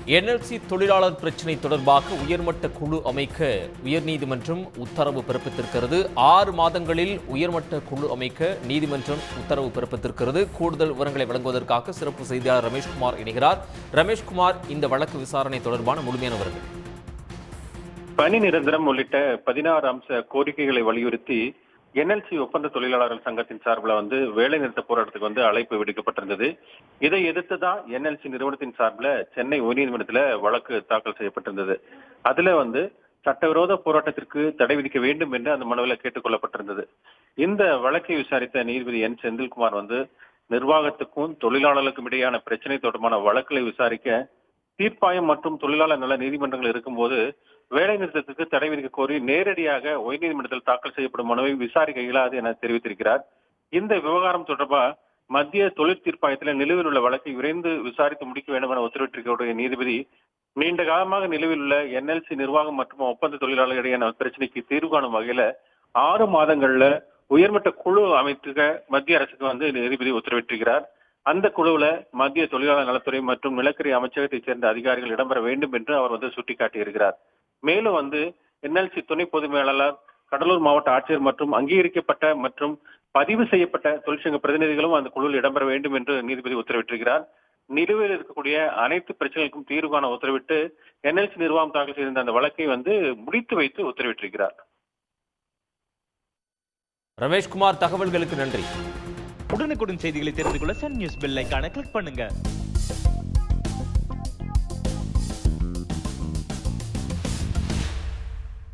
NLC தொழிலாளர் பிரச்சினை தொடர்பாக உயர்மட்ட குழு அமைக்க உயர்நீதிமன்றம் உத்தரவு பிறப்பித்திருக்கிறது. 6 மாதங்களில் உயர்மட்ட குழு அமைக்க நீதிமன்றம் உத்தரவு பிறப்பித்திருக்கிறது. கூடுதல் விவரங்களை வழங்குவதற்காக சிறப்பு செய்தியாளர் ரமேஷ்குமார் இணைகிறார். ரமேஷ்குமார், இந்த வழக்கு விசாரணை தொடர்பான முழுமையான விவரங்கள். பணி நிரந்தரம் உள்ளிட்ட 16 அம்ச கோரிக்கைகளை வலியுறுத்தி என்எல்சி ஒப்பந்த தொழிலாளர்கள் சங்கத்தின் சார்பில் வேலை நிறுத்த போராட்டத்துக்கு அழைப்பு விடுக்கப்பட்டிருந்தது. இதை எதிர்த்துதான் என்எல்சி நிறுவனத்தின் சார்பில் சென்னை உயர்நீதிமன்றத்தில் வழக்கு தாக்கல் செய்யப்பட்டிருந்தது. அதுல சட்டவிரோத போராட்டத்திற்கு தடை விதிக்க வேண்டும் என்று அந்த மனுவில் கேட்டுக் கொள்ளப்பட்டிருந்தது. இந்த வழக்கை விசாரித்த நீதிபதி என் செந்தில்குமார் நிர்வாகத்துக்கும் தொழிலாளர்களுக்கும் இடையான பிரச்சனை தொடர்பான வழக்குகளை விசாரிக்க தீர்ப்பாயம் மற்றும் தொழிலாளர் நல நீதிமன்றங்கள் இருக்கும்போது வேலை நிறுத்தத்துக்கு தடை விதிக்க கோரி நேரடியாக உயர்நீதிமன்றத்தில் தாக்கல் செய்யப்படும் மனுவை விசாரிக்க இயலாது என தெரிவித்திருக்கிறார். இந்த விவகாரம் தொடர்பாக மத்திய தொழில் தீர்ப்பாயத்தில் நிலுவையில் உள்ள வழக்கை விரைந்து விசாரித்து முடிக்க வேண்டும் என உத்தரவிட்டிருக்கக்கூடிய நீதிபதி நீண்ட காலமாக நிலுவையில் உள்ள என்எல்சி நிர்வாகம் மற்றும் ஒப்பந்த தொழிலாளர்கள் இடையான பிரச்சனைக்கு தீர்வு காணும் வகையில 6 மாதங்கள்ல உயர்மட்ட குழு அமைக்க மத்திய அரசுக்கு நீதிபதி உத்தரவிட்டிருக்கிறார். அந்த குழுவுல மத்திய தொழிலாளர் நலத்துறை மற்றும் நிலக்கரி அமைச்சகத்தைச் சேர்ந்த அதிகாரிகள் இடம்பெற வேண்டும் என்று அவர் சுட்டிக்காட்டியிருக்கிறார். மேலும் என்எல்சி துணை பொதுச் மேலாளர், கடலூர் மாவட்ட ஆட்சியர் மற்றும் அங்கீகரிக்கப்பட்ட மற்றும் பதிவு செய்யப்பட்ட தொழிற்சங்க பிரதிநிதிகளும் அந்த குழுவில் இடம்பெற வேண்டும் என்று நீதிபதி உத்தரவிட்டிருக்கிறார். நிலுவையில் இருக்கக்கூடிய அனைத்து பிரச்சனைகளுக்கும் தீர்வு காண உத்தரவிட்டு என்எல்சி நிர்வாகம் தாக்கல் செய்திருந்த அந்த வழக்கை முடித்து வைத்து உத்தரவிட்டிருக்கிறார். ரமேஷ்குமார், தகவல்களுக்கு நன்றி. உடனுக்குடன் செய்திகளை தெரிந்து கொள்ள சன் நியூஸ் பெல் ஐகானை கிளிக் பண்ணுங்க.